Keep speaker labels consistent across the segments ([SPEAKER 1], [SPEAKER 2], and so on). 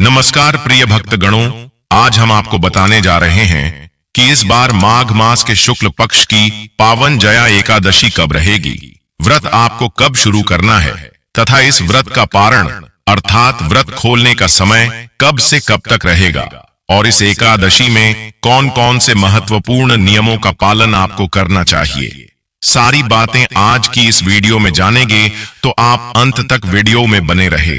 [SPEAKER 1] नमस्कार प्रिय भक्तगणों, आज हम आपको बताने जा रहे हैं कि इस बार माघ मास के शुक्ल पक्ष की पावन जया एकादशी कब रहेगी, व्रत आपको कब शुरू करना है तथा इस व्रत का पारण अर्थात व्रत खोलने का समय कब से कब तक रहेगा और इस एकादशी में कौन कौन से महत्वपूर्ण नियमों का पालन आपको करना चाहिए। सारी बातें आज की इस वीडियो में जानेंगे, तो आप अंत तक वीडियो में बने रहे।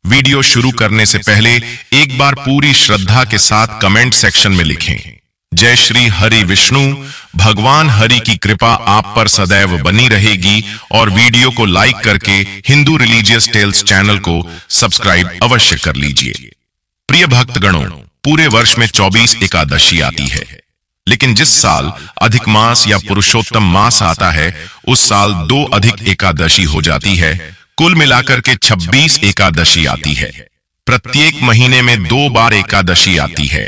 [SPEAKER 1] वीडियो शुरू करने से पहले एक बार पूरी श्रद्धा के साथ कमेंट सेक्शन में लिखें, जय श्री हरि विष्णु। भगवान हरि की कृपा आप पर सदैव बनी रहेगी और वीडियो को लाइक करके हिंदू रिलीजियस टेल्स चैनल को सब्सक्राइब अवश्य कर लीजिए। प्रिय भक्तगणों, पूरे वर्ष में 24 एकादशी आती है, लेकिन जिस साल अधिक मास या पुरुषोत्तम मास आता है उस साल 2 अधिक एकादशी हो जाती है। कुल मिलाकर के 26 एकादशी आती है। प्रत्येक महीने में 2 बार एकादशी आती है,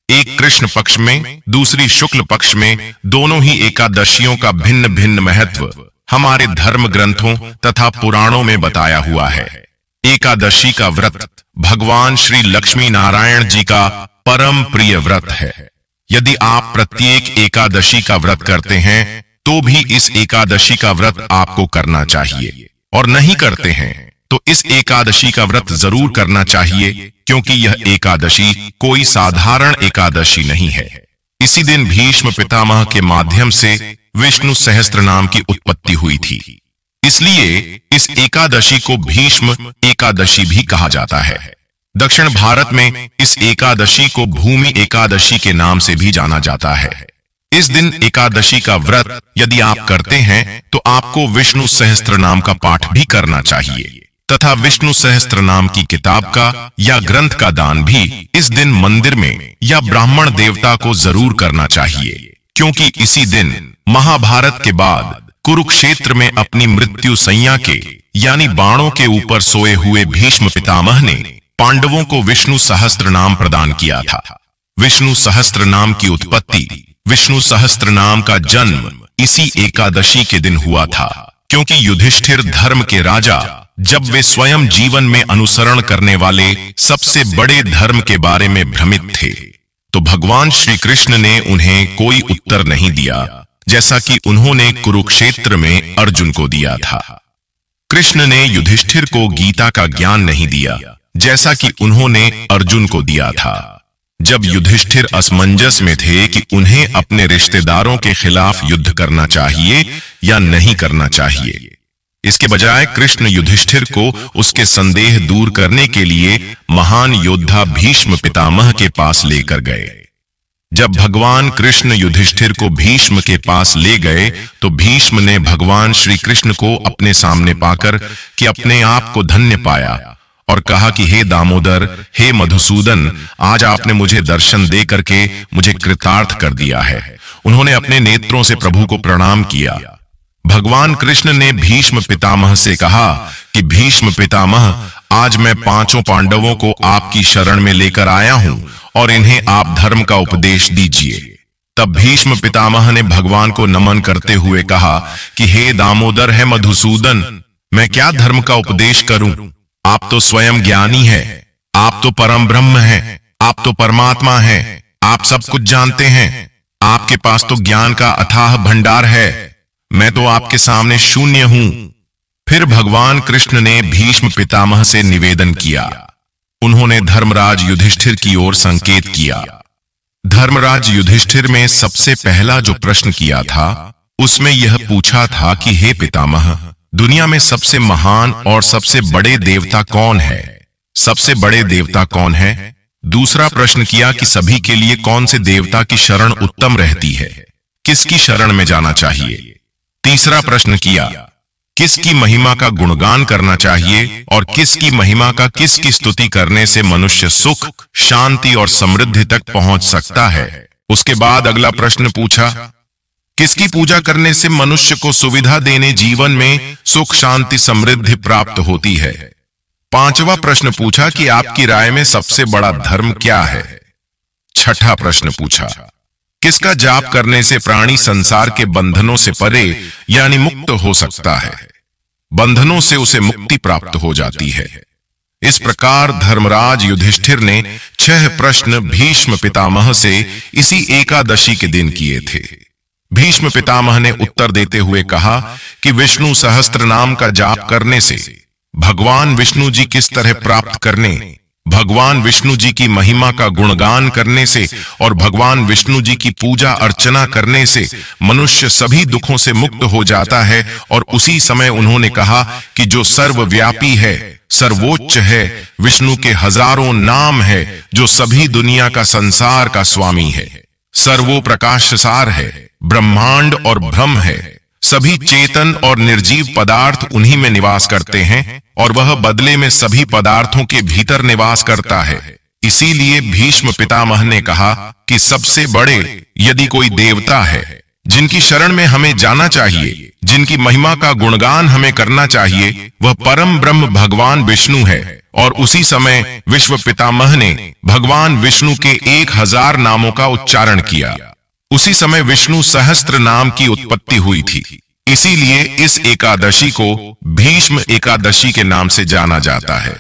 [SPEAKER 1] एक कृष्ण पक्ष में, दूसरी शुक्ल पक्ष में। दोनों ही एकादशियों का भिन्न भिन्न महत्व हमारे धर्म ग्रंथों तथा पुराणों में बताया हुआ है। एकादशी का व्रत भगवान श्री लक्ष्मी नारायण जी का परम प्रिय व्रत है। यदि आप प्रत्येक एकादशी का व्रत करते हैं तो भी इस एकादशी का व्रत आपको करना चाहिए, और नहीं करते हैं तो इस एकादशी का व्रत जरूर करना चाहिए, क्योंकि यह एकादशी कोई साधारण एकादशी नहीं है। इसी दिन भीष्म पितामह के माध्यम से विष्णु सहस्त्र नाम की उत्पत्ति हुई थी, इसलिए इस एकादशी को भीष्म एकादशी भी कहा जाता है। दक्षिण भारत में इस एकादशी को भूमि एकादशी के नाम से भी जाना जाता है। इस दिन एकादशी का व्रत यदि आप करते हैं तो आपको विष्णु सहस्त्र नाम का पाठ भी करना चाहिए तथा विष्णु सहस्त्र नाम की किताब का या ग्रंथ का दान भी इस दिन मंदिर में या ब्राह्मण देवता को जरूर करना चाहिए, क्योंकि इसी दिन महाभारत के बाद कुरुक्षेत्र में अपनी मृत्यु सैया के यानी बाणों के ऊपर सोए हुए भीष्म पितामह ने पांडवों को विष्णु सहस्त्र नाम प्रदान किया था। विष्णु सहस्त्र नाम की उत्पत्ति, विष्णु सहस्त्र नाम का जन्म इसी एकादशी के दिन हुआ था, क्योंकि युधिष्ठिर धर्म के राजा जब वे स्वयं जीवन में अनुसरण करने वाले सबसे बड़े धर्म के बारे में भ्रमित थे तो भगवान श्री कृष्ण ने उन्हें कोई उत्तर नहीं दिया, जैसा कि उन्होंने कुरुक्षेत्र में अर्जुन को दिया था। कृष्ण ने युधिष्ठिर को गीता का ज्ञान नहीं दिया, जैसा कि उन्होंने अर्जुन को दिया था। जब युधिष्ठिर असमंजस में थे कि उन्हें अपने रिश्तेदारों के खिलाफ युद्ध करना चाहिए या नहीं करना चाहिए, इसके बजाय कृष्ण युधिष्ठिर को उसके संदेह दूर करने के लिए महान योद्धा भीष्म पितामह के पास लेकर गए। जब भगवान कृष्ण युधिष्ठिर को भीष्म के पास ले गए तो भीष्म ने भगवान श्री कृष्ण को अपने सामने पाकर कि अपने आप को धन्य पाया और कहा कि हे दामोदर, हे मधुसूदन, आज आपने मुझे दर्शन दे करके मुझे कृतार्थ कर दिया है। उन्होंने अपने नेत्रों से प्रभु को प्रणाम किया। भगवान कृष्ण ने भीष्म पितामह से कहा कि भीष्म पितामह, आज मैं 5 पांडवों को आपकी शरण में लेकर आया हूं और इन्हें आप धर्म का उपदेश दीजिए। तब भीष्म पितामह ने भगवान को नमन करते हुए कहा कि हे दामोदर, है मधुसूदन, मैं क्या धर्म का उपदेश करूं? आप तो स्वयं ज्ञानी हैं, आप तो परम ब्रह्म हैं, आप तो परमात्मा हैं, आप सब कुछ जानते हैं, आपके पास तो ज्ञान का अथाह भंडार है, मैं तो आपके सामने शून्य हूं। फिर भगवान कृष्ण ने भीष्म पितामह से निवेदन किया। उन्होंने धर्मराज युधिष्ठिर की ओर संकेत किया। धर्मराज युधिष्ठिर में सबसे पहला जो प्रश्न किया था उसमें यह पूछा था कि हे पितामह, दुनिया में सबसे महान और सबसे बड़े देवता कौन है? सबसे बड़े देवता कौन है? दूसरा प्रश्न किया कि सभी के लिए कौन से देवता की शरण उत्तम रहती है, किसकी शरण में जाना चाहिए? तीसरा प्रश्न किया किसकी महिमा का गुणगान करना चाहिए और किसकी महिमा का किसकी स्तुति करने से मनुष्य सुख, शांति और समृद्धि तक पहुंच सकता है। उसके बाद अगला प्रश्न पूछा किसकी पूजा करने से मनुष्य को सुविधा देने जीवन में सुख, शांति, समृद्धि प्राप्त होती है। पांचवा प्रश्न पूछा कि आपकी राय में सबसे बड़ा धर्म क्या है। छठा प्रश्न पूछा किसका जाप करने से प्राणी संसार के बंधनों से परे यानी मुक्त हो सकता है, बंधनों से उसे मुक्ति प्राप्त हो जाती है। इस प्रकार धर्मराज युधिष्ठिर ने 6 प्रश्न भीष्म पितामह से इसी एकादशी के दिन किए थे। भीष्म पितामह ने उत्तर देते हुए कहा कि विष्णु सहस्त्र नाम का जाप करने से भगवान विष्णु जी किस तरह प्राप्त करने, भगवान विष्णु जी की महिमा का गुणगान करने से और भगवान विष्णु जी की पूजा अर्चना करने से मनुष्य सभी दुखों से मुक्त हो जाता है। और उसी समय उन्होंने कहा कि जो सर्वव्यापी है, सर्वोच्च है, विष्णु के हजारों नाम है, जो सभी दुनिया का संसार का स्वामी है, सर्वो प्रकाशसार है, ब्रह्मांड और ब्रह्म है, सभी चेतन और निर्जीव पदार्थ उन्हीं में निवास करते हैं और वह बदले में सभी पदार्थों के भीतर निवास करता है। इसीलिए भीष्म पितामह ने कहा कि सबसे बड़े यदि कोई देवता है जिनकी शरण में हमें जाना चाहिए, जिनकी महिमा का गुणगान हमें करना चाहिए, वह परम ब्रह्म भगवान विष्णु है। और उसी समय विश्व पितामह ने भगवान विष्णु के 1000 नामों का उच्चारण किया। उसी समय विष्णु सहस्त्र नाम की उत्पत्ति हुई थी। इसीलिए इस एकादशी को भीष्म एकादशी के नाम से जाना जाता है।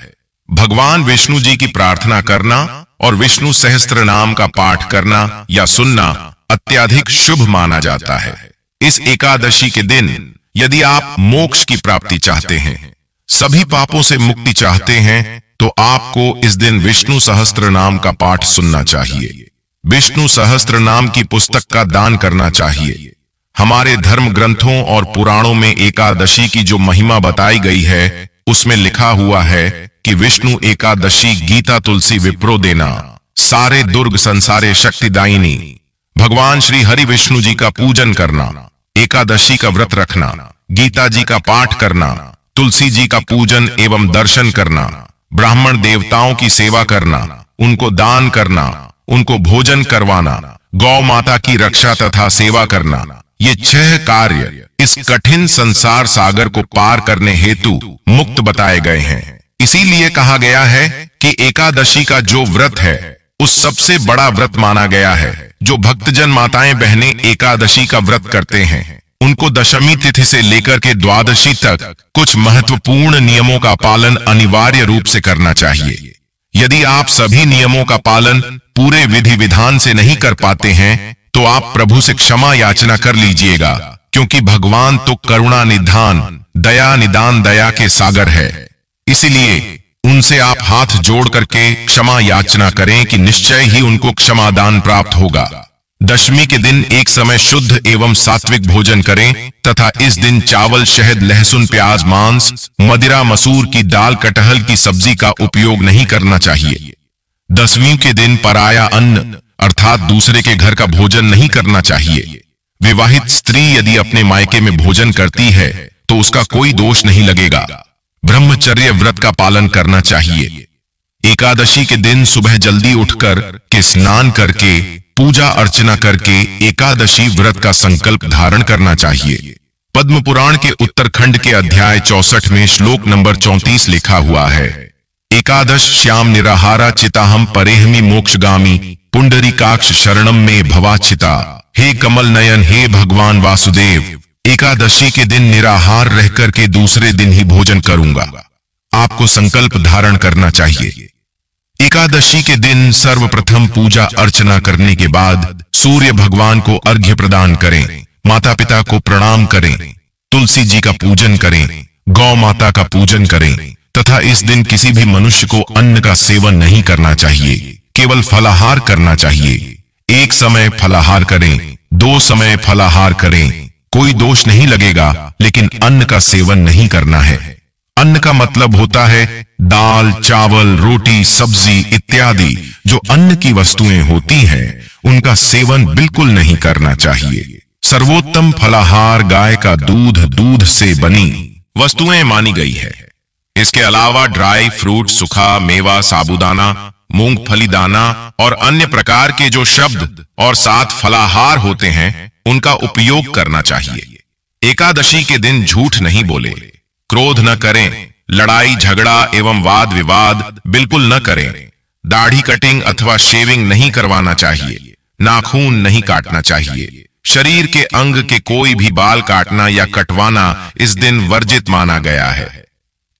[SPEAKER 1] भगवान विष्णु जी की प्रार्थना करना और विष्णु सहस्त्र नाम का पाठ करना या सुनना अत्यधिक शुभ माना जाता है। इस एकादशी के दिन यदि आप मोक्ष की प्राप्ति चाहते हैं, सभी पापों से मुक्ति चाहते हैं, तो आपको इस दिन विष्णु सहस्त्र नाम का पाठ सुनना चाहिए। विष्णु सहस्त्र नाम की पुस्तक का दान करना चाहिए। हमारे धर्म ग्रंथों और पुराणों में एकादशी की जो महिमा बताई गई है, उसमें लिखा हुआ है कि विष्णु एकादशी गीता तुलसी विप्रो देना, सारे दुर्ग संसारे शक्तिदायिनी, भगवान श्री हरि विष्णु जी का पूजन करना, एकादशी का व्रत रखना, गीता जी का पाठ करना, तुलसी जी का पूजन एवं दर्शन करना, ब्राह्मण देवताओं की सेवा करना, उनको दान करना, उनको भोजन करवाना, गौ माता की रक्षा तथा सेवा करना, ये 6 कार्य इस कठिन संसार सागर को पार करने हेतु मुक्त बताए गए हैं। इसीलिए कहा गया है कि एकादशी का जो व्रत है उस सबसे बड़ा व्रत माना गया है। जो भक्तजन माताएं बहनें एकादशी का व्रत करते हैं, उनको दशमी तिथि से लेकर के द्वादशी तक कुछ महत्वपूर्ण नियमों का पालन अनिवार्य रूप से करना चाहिए। यदि आप सभी नियमों का पालन पूरे विधि विधान से नहीं कर पाते हैं, तो आप प्रभु से क्षमा याचना कर लीजिएगा, क्योंकि भगवान तो करुणा निधान, दया निदान, दया के सागर है। इसलिए उनसे आप हाथ जोड़ करके क्षमा याचना करें कि निश्चय ही उनको क्षमादान प्राप्त होगा। दशमी के दिन एक समय शुद्ध एवं सात्विक भोजन करें तथा इस दिन चावल, शहद, लहसुन, प्याज, मांस, मदिरा, मसूर की दाल, कटहल की सब्जी का उपयोग नहीं करना चाहिए। दसवीं के दिन पराया अन्न अर्थात दूसरे के घर का भोजन नहीं करना चाहिए। विवाहित स्त्री यदि अपने मायके में भोजन करती है तो उसका कोई दोष नहीं लगेगा। ब्रह्मचर्य व्रत का पालन करना चाहिए। एकादशी के दिन सुबह जल्दी उठकर के स्नान करके पूजा अर्चना करके एकादशी व्रत का संकल्प धारण करना चाहिए। पद्म पुराण के उत्तरखंड के अध्याय 64 में श्लोक नंबर 34 लिखा हुआ है, एकादश श्याम निराहारा चिताहम परेहमी मोक्षगामी पुंडरीकाक्ष शरणम में भवाचिता। हे कमल नयन, हे भगवान वासुदेव, एकादशी के दिन निराहार रहकर के दूसरे दिन ही भोजन करूंगा। आपको संकल्प धारण करना चाहिए। एकादशी के दिन सर्वप्रथम पूजा अर्चना करने के बाद सूर्य भगवान को अर्घ्य प्रदान करें, माता पिता को प्रणाम करें, तुलसी जी का पूजन करें, गौ माता का पूजन करें तथा इस दिन किसी भी मनुष्य को अन्न का सेवन नहीं करना चाहिए, केवल फलाहार करना चाहिए। एक समय फलाहार करें, 2 समय फलाहार करें, कोई दोष नहीं लगेगा, लेकिन अन्न का सेवन नहीं करना है। अन्न का मतलब होता है दाल, चावल, रोटी, सब्जी इत्यादि जो अन्न की वस्तुएं होती हैं, उनका सेवन बिल्कुल नहीं करना चाहिए। सर्वोत्तम फलाहार गाय का दूध, दूध से बनी वस्तुएं मानी गई है। इसके अलावा ड्राई फ्रूट, सूखा मेवा, साबूदाना, मूंगफली दाना और अन्य प्रकार के जो शब्द और 7 फलाहार होते हैं, उनका उपयोग करना चाहिए। एकादशी के दिन झूठ नहीं बोले, क्रोध न करें, लड़ाई झगड़ा एवं वाद विवाद बिल्कुल न करें, दाढ़ी कटिंग अथवा शेविंग नहीं करवाना चाहिए, नाखून नहीं काटना चाहिए, शरीर के अंग के कोई भी बाल काटना या कटवाना इस दिन वर्जित माना गया है।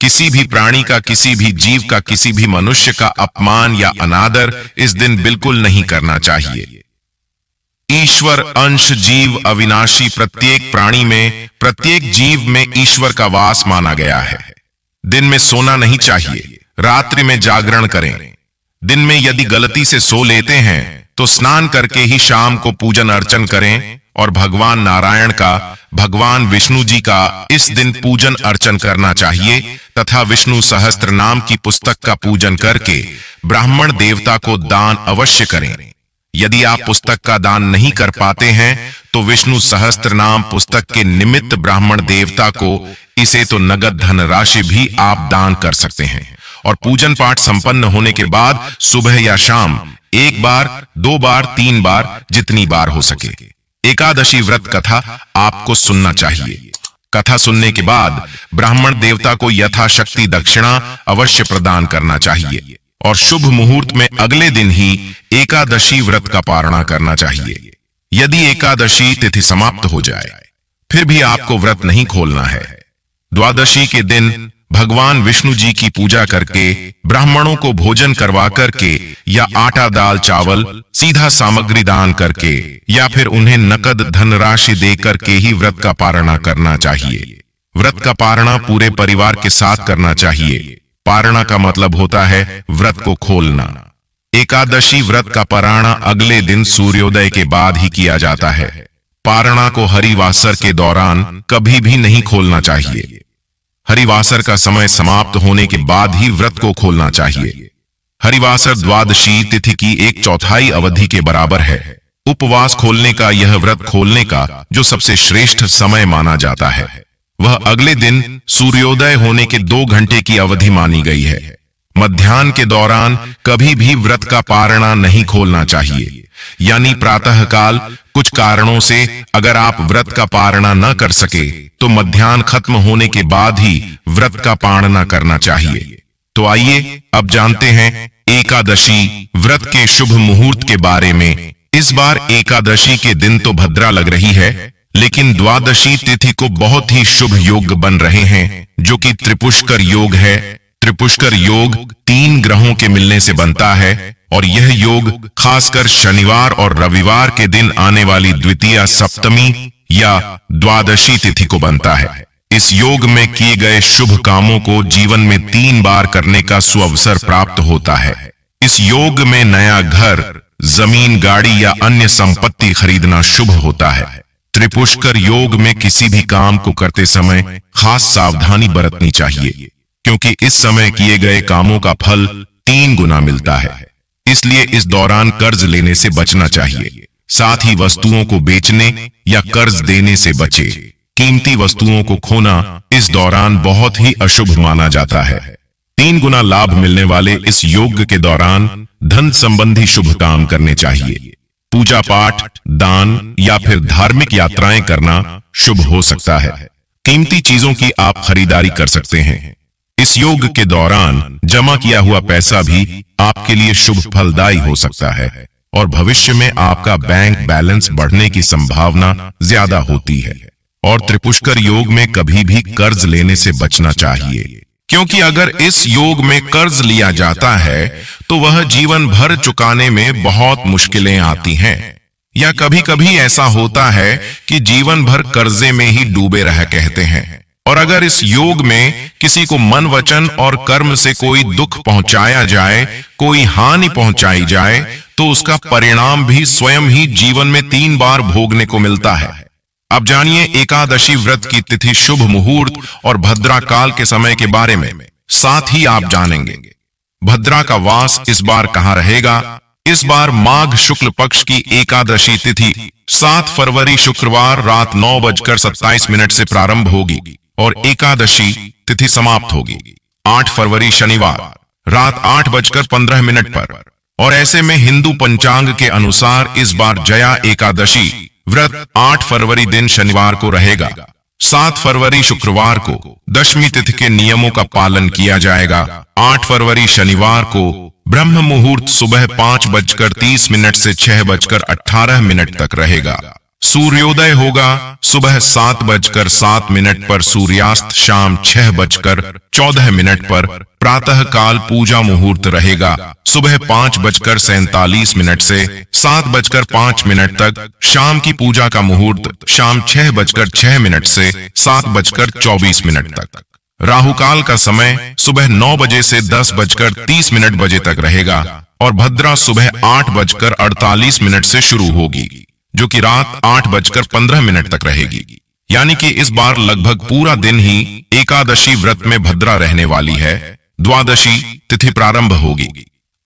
[SPEAKER 1] किसी भी प्राणी का, किसी भी जीव का, किसी भी मनुष्य का अपमान या अनादर इस दिन बिल्कुल नहीं करना चाहिए। ईश्वर अंश जीव अविनाशी, प्रत्येक प्राणी में, प्रत्येक जीव में ईश्वर का वास माना गया है। दिन में सोना नहीं चाहिए, रात्रि में जागरण करें। दिन में यदि गलती से सो लेते हैं तो स्नान करके ही शाम को पूजन अर्चन करें और भगवान नारायण का, भगवान विष्णु जी का इस दिन पूजन अर्चन करना चाहिए तथा विष्णु सहस्त्र नाम की पुस्तक का पूजन करके ब्राह्मण देवता को दान अवश्य करें। यदि आप पुस्तक का दान नहीं कर पाते हैं तो विष्णु सहस्त्र नाम पुस्तक के निमित्त ब्राह्मण देवता को इसे तो नगद धन राशि भी आप दान कर सकते हैं। और पूजन पाठ संपन्न होने के बाद सुबह या शाम 1 बार, 2 बार, 3 बार, जितनी बार हो सके एकादशी व्रत कथा आपको सुनना चाहिए। कथा सुनने के बाद ब्राह्मण देवता को यथाशक्ति दक्षिणा अवश्य प्रदान करना चाहिए और शुभ मुहूर्त में अगले दिन ही एकादशी व्रत का पारणा करना चाहिए। यदि एकादशी तिथि समाप्त हो जाए फिर भी आपको व्रत नहीं खोलना है। द्वादशी के दिन भगवान विष्णु जी की पूजा करके, ब्राह्मणों को भोजन करवा करके या आटा दाल चावल सीधा सामग्री दान करके या फिर उन्हें नकद धनराशि दे करके ही व्रत का पारणा करना चाहिए। व्रत का पारणा पूरे परिवार के साथ करना चाहिए। पारणा का मतलब होता है व्रत को खोलना। एकादशी व्रत का पारणा अगले दिन सूर्योदय के बाद ही किया जाता है। पारणा को हरिवासर के दौरान कभी भी नहीं खोलना चाहिए। हरिवासर का समय समाप्त होने के बाद ही व्रत को खोलना चाहिए। हरिवासर द्वादशी तिथि की 1/4 अवधि के बराबर है। उपवास खोलने का यह व्रत खोलने का जो सबसे श्रेष्ठ समय माना जाता है वह अगले दिन सूर्योदय होने के 2 घंटे की अवधि मानी गई है। मध्याह्न के दौरान कभी भी व्रत का पारणा नहीं खोलना चाहिए, यानी प्रातः काल कुछ कारणों से अगर आप व्रत का पारणा न कर सके तो मध्याह्न खत्म होने के बाद ही व्रत का पारणा करना चाहिए। तो आइए अब जानते हैं एकादशी व्रत के शुभ मुहूर्त के बारे में। इस बार एकादशी के दिन तो भद्रा लग रही है, लेकिन द्वादशी तिथि को बहुत ही शुभ योग बन रहे हैं जो कि त्रिपुष्कर योग है। त्रिपुष्कर योग 3 ग्रहों के मिलने से बनता है और यह योग खासकर शनिवार और रविवार के दिन आने वाली द्वितीया, सप्तमी या द्वादशी तिथि को बनता है। इस योग में किए गए शुभ कामों को जीवन में 3 बार करने का सुअवसर प्राप्त होता है। इस योग में नया घर, जमीन, गाड़ी या अन्य संपत्ति खरीदना शुभ होता है। त्रिपुष्कर योग में किसी भी काम को करते समय खास सावधानी बरतनी चाहिए, क्योंकि इस समय किए गए कामों का फल 3 गुना मिलता है। इसलिए इस दौरान कर्ज लेने से बचना चाहिए। साथ ही वस्तुओं को बेचने या कर्ज देने से बचे। कीमती वस्तुओं को खोना इस दौरान बहुत ही अशुभ माना जाता है। 3 गुना लाभ मिलने वाले इस योग के दौरान धन संबंधी शुभ काम करने चाहिए। पूजा पाठ, दान या फिर धार्मिक यात्राएं करना शुभ हो सकता है। कीमती चीजों की आप खरीदारी कर सकते हैं। इस योग के दौरान जमा किया हुआ पैसा भी आपके लिए शुभ फलदायी हो सकता है और भविष्य में आपका बैंक बैलेंस बढ़ने की संभावना ज्यादा होती है। और त्रिपुष्कर योग में कभी भी कर्ज लेने से बचना चाहिए, क्योंकि अगर इस योग में कर्ज लिया जाता है तो वह जीवन भर चुकाने में बहुत मुश्किलें आती हैं। या कभी कभी ऐसा होता है कि जीवन भर कर्जे में ही डूबे रह कहते हैं। और अगर इस योग में किसी को मन, वचन और कर्म से कोई दुख पहुंचाया जाए, कोई हानि पहुंचाई जाए, तो उसका परिणाम भी स्वयं ही जीवन में 3 बार भोगने को मिलता है। अब जानिए एकादशी व्रत की तिथि, शुभ मुहूर्त और भद्रा काल के समय के बारे में। साथ ही आप जानेंगे भद्रा का वास इस बार कहां रहेगा। इस बार माघ शुक्ल पक्ष की एकादशी तिथि 7 फरवरी शुक्रवार रात 9:27 से प्रारंभ होगी और एकादशी तिथि समाप्त होगी 8 फरवरी शनिवार रात 8:15 पर। और ऐसे में हिंदू पंचांग के अनुसार इस बार जया एकादशी व्रत 8 फरवरी दिन शनिवार को रहेगा। 7 फरवरी शुक्रवार को दशमी तिथि के नियमों का पालन किया जाएगा। 8 फरवरी शनिवार को ब्रह्म मुहूर्त सुबह 5:30 से 6:18 तक रहेगा। सूर्योदय होगा सुबह 7:07 पर, सूर्यास्त शाम 6:14 पर। प्रातः काल पूजा मुहूर्त रहेगा सुबह 5:47 से 7:05 तक। शाम की पूजा का मुहूर्त शाम 6:06 से 7:24 तक। राहु काल का समय सुबह 9 बजे से 10:30 बजे तक रहेगा और भद्रा सुबह 8:48 से शुरू होगी, जो कि रात 8:15 तक रहेगी। यानी कि इस बार लगभग पूरा दिन ही एकादशी व्रत में भद्रा रहने वाली है। द्वादशी तिथि प्रारंभ होगी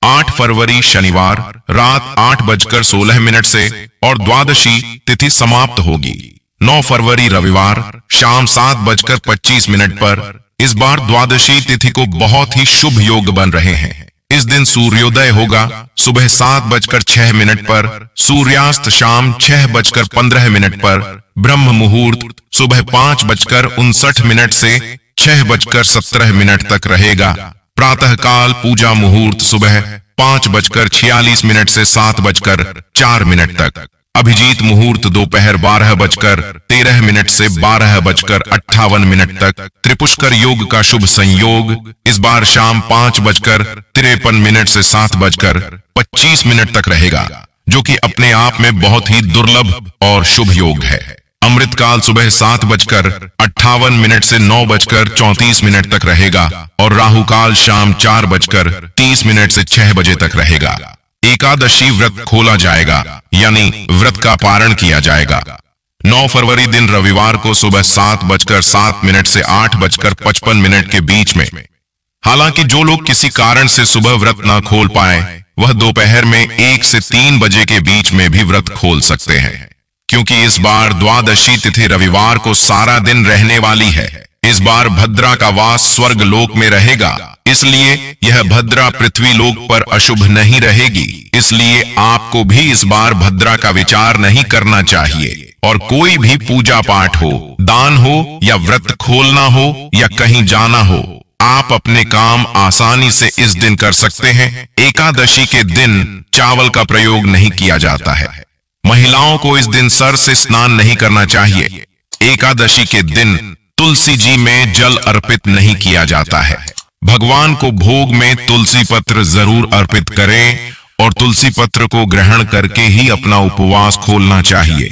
[SPEAKER 1] 8 फरवरी शनिवार रात 8:16 से और द्वादशी तिथि समाप्त होगी 9 फरवरी रविवार शाम 7:25 पर। इस बार द्वादशी तिथि को बहुत ही शुभ योग बन रहे हैं। इस दिन सूर्योदय होगा सुबह 7:06 पर, सूर्यास्त शाम 6:15 पर। ब्रह्म मुहूर्त सुबह 5:59 से 6:17 तक रहेगा। प्रातः काल पूजा मुहूर्त सुबह 5:46 से 7:04 तक। अभिजीत मुहूर्त दोपहर 12:13 से 12:58 तक। त्रिपुष्कर योग का शुभ संयोग इस बार शाम 5:53 से 7:25 तक रहेगा, जो कि अपने आप में बहुत ही दुर्लभ और शुभ योग है। अमृत काल सुबह 7:58 से 9:34 तक रहेगा और राहु काल शाम 4:30 से 6 बजे तक रहेगा। एकादशी व्रत खोला जाएगा, यानी व्रत का पारण किया जाएगा 9 फरवरी दिन रविवार को सुबह 7:07 से 8:55 के बीच में। हालांकि जो लोग किसी कारण से सुबह व्रत ना खोल पाए, वह दोपहर में 1 से 3 बजे के बीच में भी व्रत खोल सकते हैं, क्योंकि इस बार द्वादशी तिथि रविवार को सारा दिन रहने वाली है। इस बार भद्रा का वास स्वर्ग लोक में रहेगा, इसलिए यह भद्रा पृथ्वी लोक पर अशुभ नहीं रहेगी। इसलिए आपको भी इस बार भद्रा का विचार नहीं करना चाहिए। और कोई भी पूजा पाठ हो, दान हो या व्रत खोलना हो या कहीं जाना हो, आप अपने काम आसानी से इस दिन कर सकते हैं। एकादशी के दिन चावल का प्रयोग नहीं किया जाता है। महिलाओं को इस दिन सर से स्नान नहीं करना चाहिए। एकादशी के दिन तुलसी जी में जल अर्पित नहीं किया जाता है। भगवान को भोग में तुलसी पत्र जरूर अर्पित करें और तुलसी पत्र को ग्रहण करके ही अपना उपवास खोलना चाहिए।